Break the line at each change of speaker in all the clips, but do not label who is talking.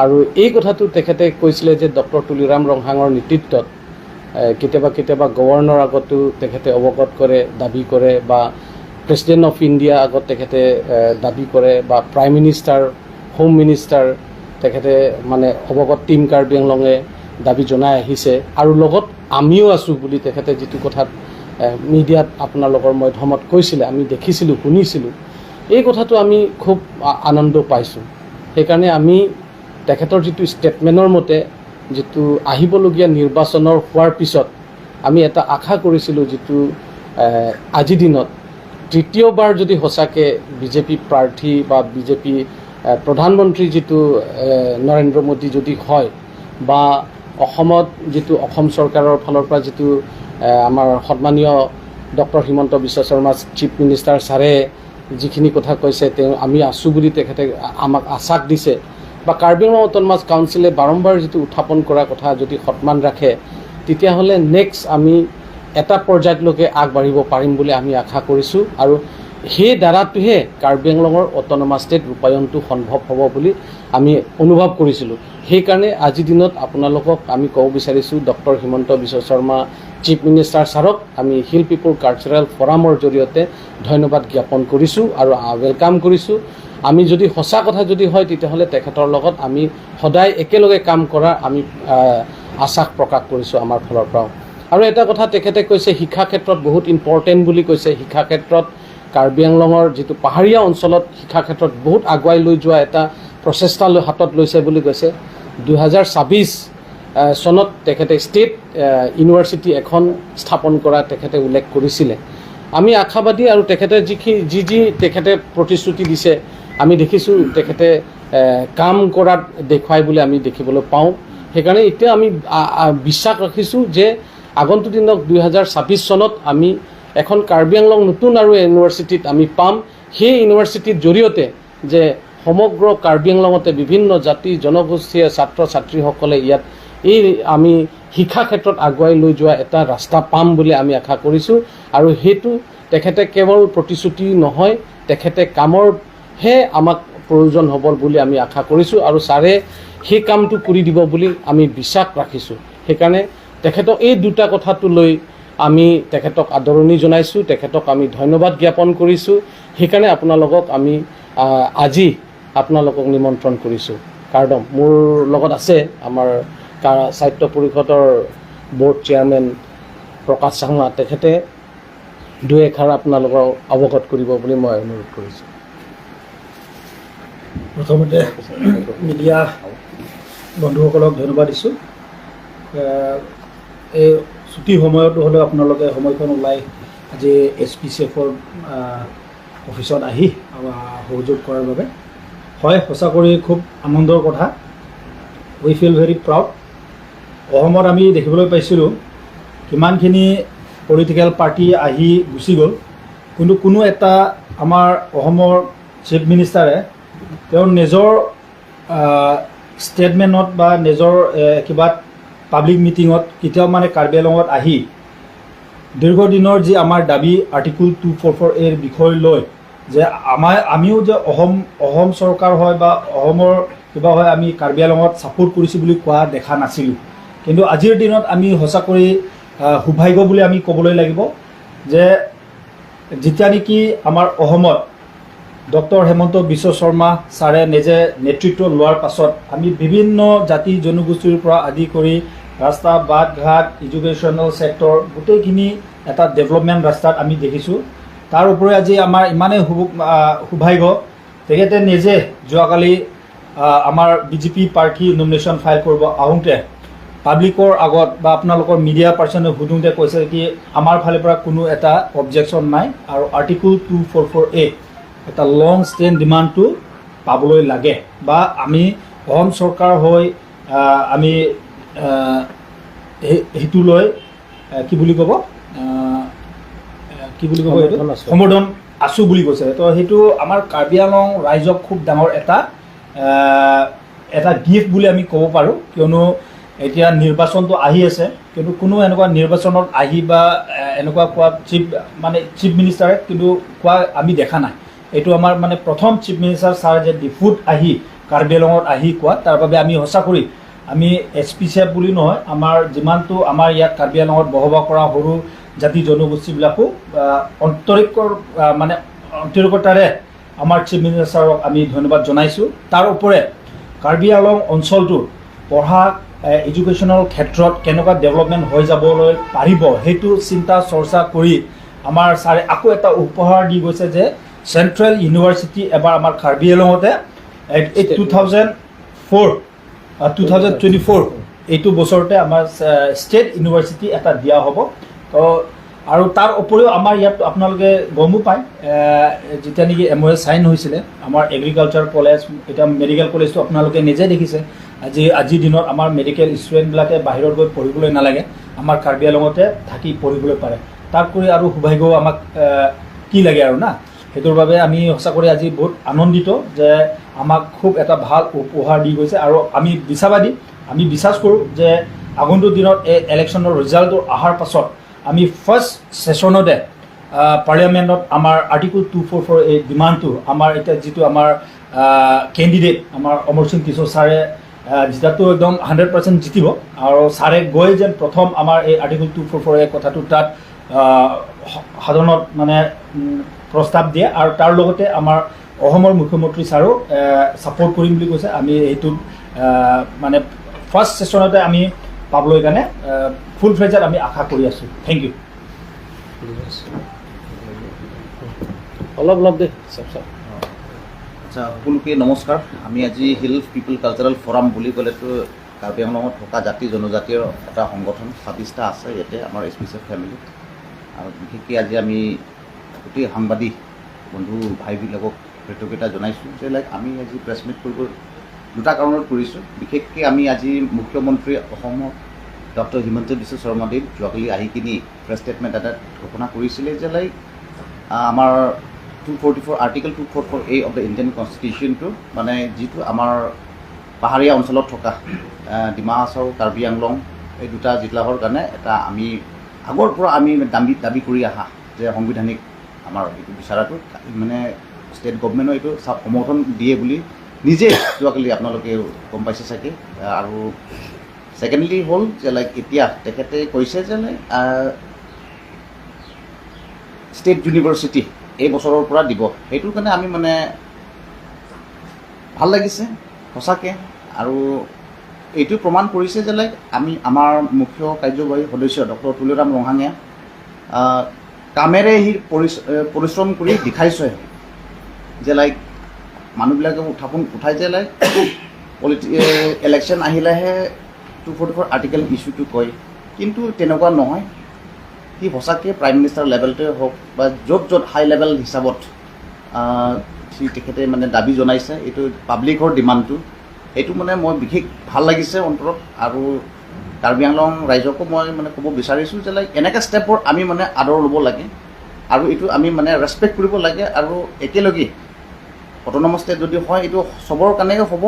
আৰু এই কথাটো তেখেতে কৈছিলে যে ডক্টৰ তুলিৰাম ৰংহাঙৰ নেতৃত্বত কেতিয়াবা গভৰ্ণৰ আগতো তেখেতে অৱগত কৰে, দাবী কৰে, বা প্ৰেছিডেণ্ট অফ ইণ্ডিয়া আগত তেখেতে দাবী কৰে, বা প্ৰাইম মিনিষ্টাৰ, হোম মিনিষ্টাৰ তেখেতে মানে অৱগত টিম কাৰ্বি আংলঙে দাবী জনাই আহিছে। আৰু লগত আমিও আছোঁ বুলি তেখেতে যিটো কথাত মিডিয়াত আপোনালোকৰ মাধ্যমত কৈছিলে, আমি দেখিছিলোঁ, শুনিছিলোঁ, এই কথাটো আমি খুব আনন্দ পাইছোঁ। সেইকাৰণে আমি তেখেতৰ যিটো ষ্টেটমেণ্টৰ মতে যিটো আহিবলগীয়া নিৰ্বাচনৰ হোৱাৰ পিছত আমি এটা আশা কৰিছিলোঁ, যিটো আজিৰ দিনত তৃতীয়বাৰ যদি সঁচাকৈ বিজেপি প্ৰাৰ্থী বা বিজেপি প্ৰধানমন্ত্ৰী যিটো নৰেন্দ্ৰ মোদী যদি হয়, বা অসমত যিটো অসম চৰকাৰৰ ফালৰ পৰা যিটো আমাৰ সন্মানীয় doctor Himanta Biswa Sarma chief minister ছাৰে যিখিনি কথা কৈছে, তেওঁ আমি আছোঁ বুলি তেখেতে আমাক আশ্বাস দিছে, বা কাৰ্বি আংলং অট'নমাছ কাউন্সিলে বাৰম্বাৰ যিটো উত্থাপন কৰা কথা যদি সন্মান ৰাখে, তেতিয়াহ'লে নেক্সট আমি এটা পৰ্যায়লৈকে আগবাঢ়িব পাৰিম বুলি আমি আশা কৰিছোঁ। আৰু সেই দ্বাৰাটোহে কাৰ্বি আংলঙৰ অট'নমাছ ষ্টেট ৰূপায়ণটো সম্ভৱ হ'ব বুলি আমি অনুভৱ কৰিছিলোঁ। সেইকাৰণে আজিৰ দিনত আপোনালোকক আমি ক'ব বিচাৰিছোঁ, doctor Himanta Biswa Sarma chief minister ছাৰক আমি হিল পিপল কালচাৰেল ফৰামৰ জৰিয়তে ধন্যবাদ জ্ঞাপন কৰিছোঁ আৰু ৱেলকাম কৰিছোঁ। আমি যদি সঁচা কথা যদি হয়, তেতিয়াহ'লে তেখেতৰ লগত আমি সদায় একেলগে কাম কৰাৰ আমি আশ্বাস প্ৰকাশ কৰিছোঁ আমাৰ ফালৰ পৰাও। আৰু এটা কথা তেখেতে কৈছে, শিক্ষা ক্ষেত্ৰত বহুত ইম্পৰ্টেণ্ট বুলি কৈছে। শিক্ষা ক্ষেত্ৰত কাৰ্বি আংলঙৰ যিটো পাহাৰীয়া অঞ্চলত শিক্ষা ক্ষেত্ৰত বহুত আগুৱাই লৈ যোৱা এটা প্ৰচেষ্টা হাতত লৈছে বুলি কৈছে। 2026 চনত তেখেতে ষ্টেট ইউনিভাৰ্চিটি এখন স্থাপন কৰা তেখেতে উল্লেখ কৰিছিলে। আমি আশাবাদী, আৰু তেখেতে যি তেখেতে প্ৰতিশ্ৰুতি দিছে আমি দেখিছোঁ, তেখেতে কাম কৰাত দেখুৱাই বুলি আমি দেখিবলৈ পাওঁ। সেইকাৰণে এতিয়া আমি বিশ্বাস ৰাখিছোঁ যে আগন্তুক দিনত 2026 চনত আমি এখন কাৰ্বি আংলং নতুন আৰু ইউনিভাৰ্চিটিত আমি পাম। সেই ইউনিভাৰ্চিটিৰ জৰিয়তে যে সমগ্ৰ কাৰ্বি আংলঙতে বিভিন্ন জাতি জনগোষ্ঠীয়ে ছাত্ৰ ছাত্ৰীসকলে ইয়াত এই আমি শিক্ষা ক্ষেত্ৰত আগুৱাই লৈ যোৱা এটা ৰাস্তা পাম বুলি আমি আশা কৰিছোঁ। আৰু সেইটো তেখেতে কেৱল প্ৰতিশ্ৰুতি নহয়, তেখেতে কামৰহে আমাক প্ৰয়োজন হ'ব বুলি আমি আশা কৰিছোঁ, আৰু ছাৰে সেই কামটো কৰি দিব বুলি আমি বিশ্বাস ৰাখিছোঁ। সেইকাৰণে তেখেতক এই দুটা কথাটো লৈ আমি তেখেতক আদৰণি জনাইছোঁ, তেখেতক আমি ধন্যবাদ জ্ঞাপন কৰিছোঁ। সেইকাৰণে আপোনালোকক আমি আজি আপোনালোকক নিমন্ত্ৰণ কৰিছোঁ। কাৰ্ডম মোৰ লগত আছে আমাৰ সাহিত্য পৰিষদৰ ব'ৰ্ড চেয়াৰমেন প্ৰকাশ চাংমা, তেখেতে দুই এষাৰ আপোনালোকক অৱগত কৰিব বুলি মই অনুৰোধ কৰিছোঁ।
প্ৰথমতে মিডিয়া বন্ধুসকলক ধন্যবাদ দিছোঁ। এই ছুটি সময়তো হ'লেও আপোনালোকে সময়খন ওলাই আজি SPCF-ৰ অফিচত আহি সহযোগ কৰাৰ বাবে হয়, সঁচা কৰি খুব আনন্দৰ কথা। উই ফিল ভেৰি প্ৰাউড। অসমত আমি দেখিবলৈ পাইছিলোঁ কিমানখিনি পলিটিকেল পাৰ্টি আহি গুচি গ'ল, কিন্তু কোনো এটা আমাৰ অসমৰ চিফ মিনিষ্টাৰে তেওঁৰ নিজৰ ষ্টেটমেণ্টত বা নিজৰ কিবা পাব্লিক মিটিঙত কেতিয়াও মানে কাৰ্বি আংলঙত আহি দীৰ্ঘদিনৰ যি আমাৰ দাবী আৰ্টিকল 244A বিষয় লৈ যে আমিও যে অসম চৰকাৰ হয় বা অসমৰ কিবা হয় আমি কাৰ্বি আংলঙত ছাপোৰ্ট কৰিছোঁ বুলি কোৱা দেখা নাছিলোঁ। কিন্তু আজিৰ দিনত আমি সঁচাকৈ সৌভাগ্য বুলি আমি ক'বলৈ লাগিব যে যেতিয়া নেকি আমাৰ অসমত ডক্টৰ হিমন্ত বিশ্ব শৰ্মা ছাৰে নিজে নেতৃত্ব লোৱাৰ পাছত আমি বিভিন্ন জাতি জনগোষ্ঠীৰ পৰা আদি কৰি ৰাস্তা বাট ঘাট এডুকেশ্যনেল ছেক্টৰ গোটেইখিনি এটা ডেভেলপমেণ্ট ৰাস্তাত আমি দেখিছোঁ। তাৰ উপৰি আজি আমাৰ ইমানেই সৌভাগ্য, তেখেতে নিজে যোৱাকালি আমাৰ BJP প্ৰাৰ্থী নমিনেশ্যন ফাইল কৰিব আহোঁতে পাব্লিকৰ আগত বা আপোনালোকৰ মিডিয়া পাৰ্চনে সুধোঁতে কৈছে কি আমাৰ ফালৰ পৰা কোনো এটা অবজেকশ্যন নাই, আৰু আৰ্টিকল 244A এটা লং ষ্টেণ্ড ডিমাণ্ডটো পাবলৈ লাগে, বা আমি অসম চৰকাৰ হৈ আমি সেইটো লৈ কি বুলি ক'ব এইটো সমৰ্থন আছোঁ বুলি কৈছে। তো সেইটো আমাৰ কাৰ্বি আংলং ৰাইজক খুব ডাঙৰ এটা গিফ্ট বুলি আমি ক'ব পাৰোঁ, কিয়নো এতিয়া নিৰ্বাচনটো আহি আছে, কিন্তু কোনো এনেকুৱা নিৰ্বাচনত আহি বা এনেকুৱা কোৱা চিফ মিনিষ্টাৰে কিন্তু কোৱা আমি দেখা নাই। এইটো আমাৰ মানে প্ৰথম চিফ মিনিষ্টাৰ ছাৰ যে ডিফুত আহি কাৰ্বি আংলঙত আহি কোৱা তাৰ বাবে আমি সঁচা কৰি আমি SPCF বুলি নহয় আমাৰ যিমানটো আমাৰ ইয়াত কাৰ্বি আংলঙত বসবাস কৰা সৰু জাতি জনগোষ্ঠীবিলাকো আন্তৰিকতাৰে আমাৰ চিফ মিনিষ্টাৰ ছাৰক আমি ধন্যবাদ জনাইছোঁ। তাৰ ওপৰে কাৰ্বি আংলং অঞ্চলটোৰ পঢ়া এডুকেশ্যনৰ ক্ষেত্ৰত কেনেকুৱা ডেভেলপমেণ্ট হৈ যাবলৈ পাৰিব সেইটো চিন্তা চৰ্চা কৰি আমাৰ ছাৰে আকৌ এটা উপহাৰ দি গৈছে যে চেণ্ট্ৰেল ইউনিভাৰ্চিটি এবাৰ আমাৰ কাৰ্বি আংলঙতে 2024 এইটো বছৰতে আমাৰ ষ্টেট ইউনিভাৰ্চিটি এটা দিয়া হ'ব। তো আৰু তাৰ উপৰিও আমাৰ ইয়াত আপোনালোকে গমো পায় যেতিয়া নেকি MOA চাইন হৈছিলে আমাৰ এগ্ৰিকালচাৰ কলেজ এতিয়া মেডিকেল কলেজটো আপোনালোকে নিজে দেখিছে আজিৰ দিনত আমাৰ মেডিকেল ষ্টুডেণ্টবিলাকে বাহিৰত গৈ পঢ়িবলৈ নালাগে, আমাৰ কাৰ্বি আংলঙতে থাকি পঢ়িবলৈ পাৰে। তাক কৰি আৰু সৌভাগ্য আমাক কি লাগে আৰু না, সেইটোৰ বাবে আমি সঁচা কৰি আজি বহুত আনন্দিত যে আমাক খুব এটা ভাল উপহাৰ দি গৈছে। আৰু আমি বিচাৰবাদী, আমি বিশ্বাস কৰোঁ যে আগন্তুক দিনত এই ইলেকশ্যনৰ ৰিজাল্টটো অহাৰ পাছত আমি ফাৰ্ষ্ট ছেশ্যনতে পাৰ্লিয়ামেণ্টত আমাৰ আৰ্টিকল 244 এই ডিমাণ্ডটো আমাৰ এতিয়া যিটো আমাৰ কেণ্ডিডেট আমাৰ অমৰ সিং কিশোৰ ছাৰে জিতাটো একদম 100% জিতিব আৰু ছাৰে গৈ যেন প্ৰথম আমাৰ এই আৰ্টিকল 244 এই কথাটো তাত সাধাৰণত মানে প্ৰস্তাৱ দিয়ে আৰু তাৰ লগতে আমাৰ অসমৰ মুখ্যমন্ত্ৰী ছাৰো ছাপোৰ্ট কৰিম বুলি কৈছে। আমি এইটোত মানে ফাৰ্ষ্ট ছেশ্যনতে আমি পাবলৈ কাৰণে ফুল ফ্লেজত আমি আশা কৰি আছোঁ। Thank you.
অলপ দে
আচ্ছা, সকলোকে নমস্কাৰ। আমি আজি হিল পিপল কালচাৰেল ফৰাম বুলি ক'লেতো কাৰ্বি আংলঙত থকা জাতি জনজাতীয় এটা সংগঠন 26টা আছে ইয়াতে আমাৰ SPCF ফেমিলি। আৰু বিশেষকৈ আজি আমি গোটেই সাংবাদিক বন্ধু ভাইবিলাকক কৃতজ্ঞতা জনাইছোঁ যে আমি আজি প্ৰেছ মিট কৰিব দুটা কাৰণত কৰিছোঁ। বিশেষকৈ আমি আজি মুখ্যমন্ত্ৰী অসমৰ ডক্টৰ হিমন্ত বিশ্ব শৰ্মাদেৱ যোৱাকালি আহি কিনি প্ৰেছ ষ্টেটমেণ্ট এটা ঘোষণা কৰিছিলে যে আমাৰ 244 article 244A of the Indian কনষ্টিটিউশ্যনটো মানে যিটো আমাৰ পাহাৰীয়া অঞ্চলত থকা ডিমা হাছাও কাৰ্বি আংলং এই দুটা জিলাৰ কাৰণে এটা আমি আগৰ পৰা আমি দাবী কৰি অহা যে সাংবিধানিক আমাৰ এইটো বিচাৰাটো মানে ষ্টেট গভৰ্ণমেণ্টে এইটো সমৰ্থন দিয়ে বুলি নিজে যোৱাকালি আপোনালোকে গম পাইছে চাগে। আৰু ছেকেণ্ডলি হ'ল যে এতিয়া তেখেতে কৈছে যে ষ্টেট ইউনিভাৰ্চিটি এই বছৰৰ পৰা দিব। সেইটোৰ কাৰণে আমি মানে ভাল লাগিছে সঁচাকৈ। আৰু এইটো প্ৰমাণ কৰিছে যে আমি আমাৰ মুখ্য কাৰ্যবাহী সদস্য ডক্টৰ তুলিৰাম ৰংহাঙে কামেৰে সি পৰিশ্ৰম কৰি দেখাইছে যে মানুহবিলাকে উঠাই যে ইলেকশ্যন আহিলেহে 244 আৰ্টিকেল ইছ্যুটো কয়, কিন্তু তেনেকুৱা নহয়। সি সঁচাকৈ প্ৰাইম মিনিষ্টাৰ লেভেলতে হওক বা য'ত হাই লেভেল হিচাপত সি তেখেতে মানে দাবী জনাইছে এইটো পাব্লিকৰ ডিমাণ্ডটো। এইটো মানে মই বিশেষ ভাল লাগিছে অন্তৰত। আৰু কাৰ্বি আংলং ৰাইজকো মই মানে ক'ব বিচাৰিছোঁ যে এনেকৈ ষ্টেপৰ আমি মানে আদৰ ল'ব লাগে আৰু এইটো আমি মানে ৰেচপেক্ট কৰিব লাগে। আৰু একেলগে অট'নমাছ ষ্টেট যদি হয় এইটো চবৰ কাৰণে হ'ব,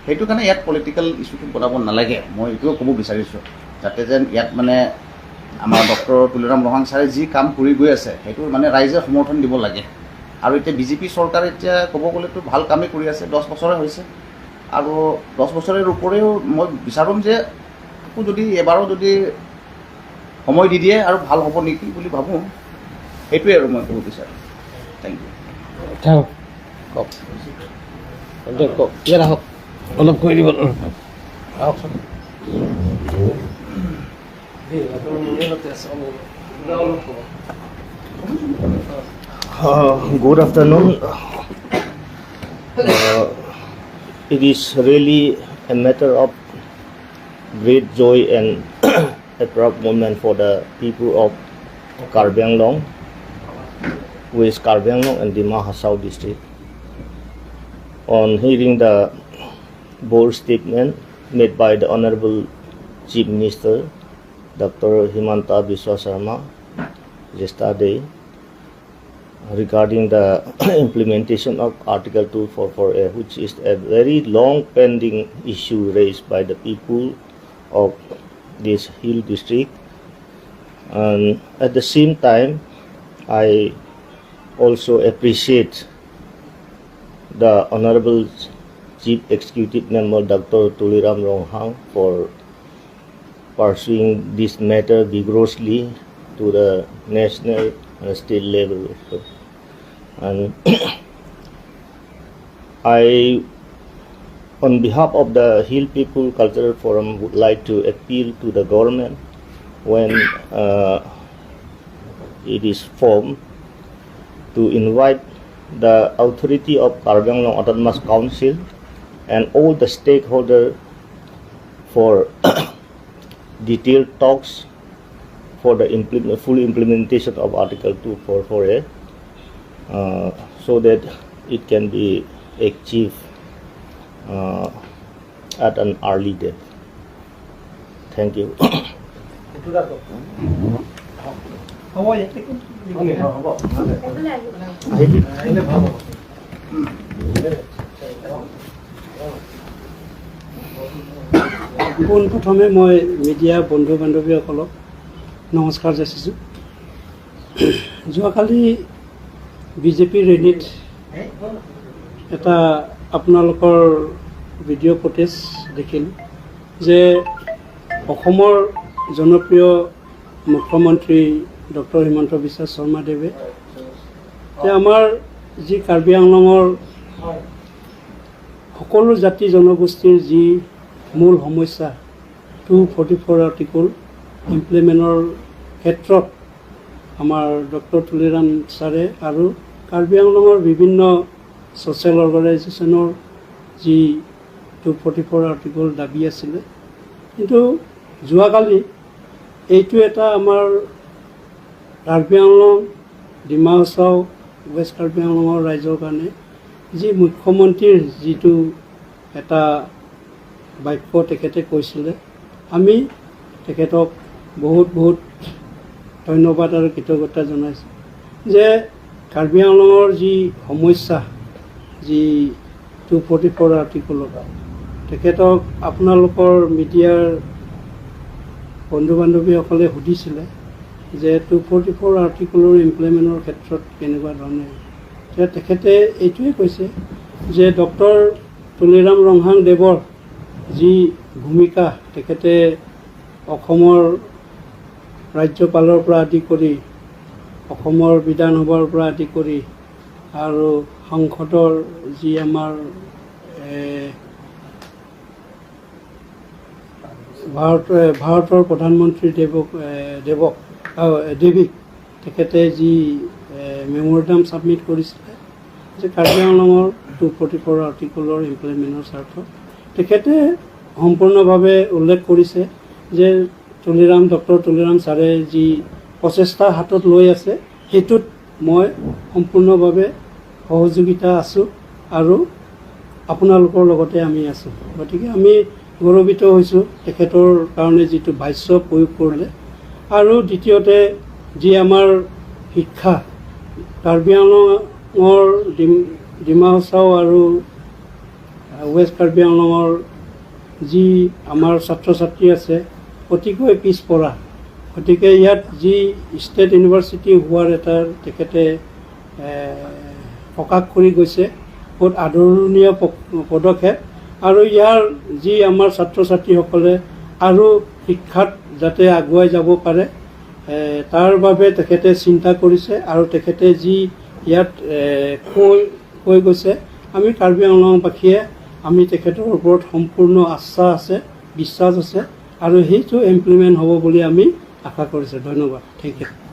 সেইটো কাৰণে ইয়াত পলিটিকেল ইছ্যুটো বনাব নালাগে। মই এইটোও ক'ব বিচাৰিছোঁ যাতে যেন ইয়াত মানে আমাৰ ডক্টৰ তুলিৰাম ৰংহাং ছাৰে যি কাম কৰি গৈ আছে সেইটো মানে ৰাইজে সমৰ্থন দিব লাগে। আৰু এতিয়া বিজেপি চৰকাৰে এতিয়া ক'ব গ'লেতো ভাল কামেই কৰি আছে, 10 বছৰে হৈছে। আৰু 10 বছৰৰ উপৰিও মই বিচাৰোঁ যে যদি এবাৰো যদি সময় দি দিয়ে আৰু ভাল হ'ব নেকি বুলি ভাবোঁ। সেইটোৱে আৰু মই ক'ব বিচাৰোঁ। Thank you.
কওক ইয়াত আহক অলপ কৈ দিব আহকচোন।
Good afternoon. It is really a matter of great joy and a proud moment for the people of Karbi Anglong, who is Karbi Anglong and Dima Hasao district. On hearing the bold statement made by the Honorable Chief Minister, Dr. Himanta Biswa Sharma, yesterday, regarding the implementation of Article 244A, which is a very long pending issue raised by the people of this hill district. And at the same time, I also appreciate the Honorable Chief Executive Member Dr. Tuliram Ronghang for pursuing this matter vigorously to the national and state level. And I, on behalf of the Hill People Cultural Forum, would like to appeal to the government when it is formed to invite the authority of Karbi Anglong Autonomous Council and all the stakeholders for detailed talks for the full implementation of Article 244A so that it can be achieved at an early date. Thank you.
পোনপ্ৰথমে মই media বন্ধু বান্ধৱীসকলক নমস্কাৰ যাচিছোঁ। যোৱাকালি BJP ৰেলীত এটা আপোনালোকৰ video' footage দেখিলোঁ যে অসমৰ জনপ্ৰিয় মুখ্যমন্ত্ৰী ডক্টৰ হিমন্ত বিশ্ব শৰ্মাদেৱে যে আমাৰ যি কাৰ্বি আংলঙৰ সকলো জাতি জনগোষ্ঠীৰ যি মূল সমস্যা 244 আৰ্টিকল ইমপ্লিমেণ্টৰ ক্ষেত্ৰত আমাৰ ডক্টৰ তুলিৰাম ছাৰে আৰু কাৰ্বি আংলঙৰ বিভিন্ন ছ'চিয়েল অৰ্গেনাইজেশ্যনৰ যি 244 আৰ্টিকল দাবী আছিলে, কিন্তু যোৱাকালি এইটো এটা আমাৰ কাৰ্বি আংলং, ডিমা হাছাও, ৱেষ্ট কাৰ্বি আংলঙৰ ৰাইজৰ কাৰণে যি মুখ্যমন্ত্ৰীৰ যিটো এটা বাক্য তেখেতে কৈছিলে, আমি তেখেতক বহুত বহুত ধন্যবাদ আৰু কৃতজ্ঞতা জনাইছোঁ যে কাৰ্বি আংলঙৰ যি সমস্যা, যি 244 আৰ্টিকলত তেখেতক আপোনালোকৰ মিডিয়াৰ বন্ধু বান্ধৱীসকলে সুধিছিলে যে 244 আৰ্টিকলৰ ইমপ্লিমেণ্টৰ ক্ষেত্ৰত কেনেকুৱা ধৰণে, তেতিয়া তেখেতে এইটোৱে কৈছে যে ডক্টৰ তুলিৰাম ৰংহাং দেৱৰ যি ভূমিকা, তেখেতে অসমৰ ৰাজ্যপালৰ পৰা আদি কৰি অসমৰ বিধানসভাৰ পৰা আদি কৰি আৰু সংসদৰ যি আমাৰ ভাৰতৰ প্ৰধানমন্ত্ৰী দেৱীক তেখেতে যি মেমৰেণ্ডাম ছাবমিট কৰিছিলে যে কাৰ্বি আংলঙৰ 244 আৰ্টিকলৰ ইমপ্লিমেণ্টৰ স্বাৰ্থত, তেখেতে সম্পূৰ্ণভাৱে উল্লেখ কৰিছে যে ডক্টৰ তুলিৰাম ছাৰে যি প্ৰচেষ্টা হাতত লৈ আছে সেইটোত মই সম্পূৰ্ণভাৱে সহযোগিতা আছোঁ আৰু আপোনালোকৰ লগতে আমি আছোঁ। গতিকে আমি গৌৰৱিত হৈছোঁ তেখেতৰ কাৰণে যিটো ভাষ্য প্ৰয়োগ কৰিলে। আৰু দ্বিতীয়তে যি আমাৰ শিক্ষা, কাৰ্বি আংলঙৰ ডিমা হাছাও আৰু ৱেষ্ট কাৰ্বি আংলঙৰ যি আমাৰ ছাত্ৰ ছাত্ৰী আছে অতিকৈ পিছপৰা, গতিকে ইয়াত যি ষ্টেট ইউনিভাৰ্চিটি হোৱাৰ এটা তেখেতে প্ৰকাশ কৰি গৈছে, বহুত আদৰণীয় পদক্ষেপ। আৰু ইয়াৰ যি আমাৰ ছাত্ৰ ছাত্ৰীসকলে আৰু শিক্ষাত যাতে আগুৱাই যাব পাৰে তাৰ বাবে তেখেতে চিন্তা কৰিছে আৰু তেখেতে যি ইয়াত কৈ গৈছে, আমি কাৰ্বি আংলঙবাসীয়ে আমি তেখেতৰ ওপৰত সম্পূৰ্ণ আস্থা আছে, বিশ্বাস আছে আৰু সেইটো ইমপ্লিমেণ্ট হ'ব বুলি আমি আশা কৰিছোঁ। ধন্যবাদ। Thank U.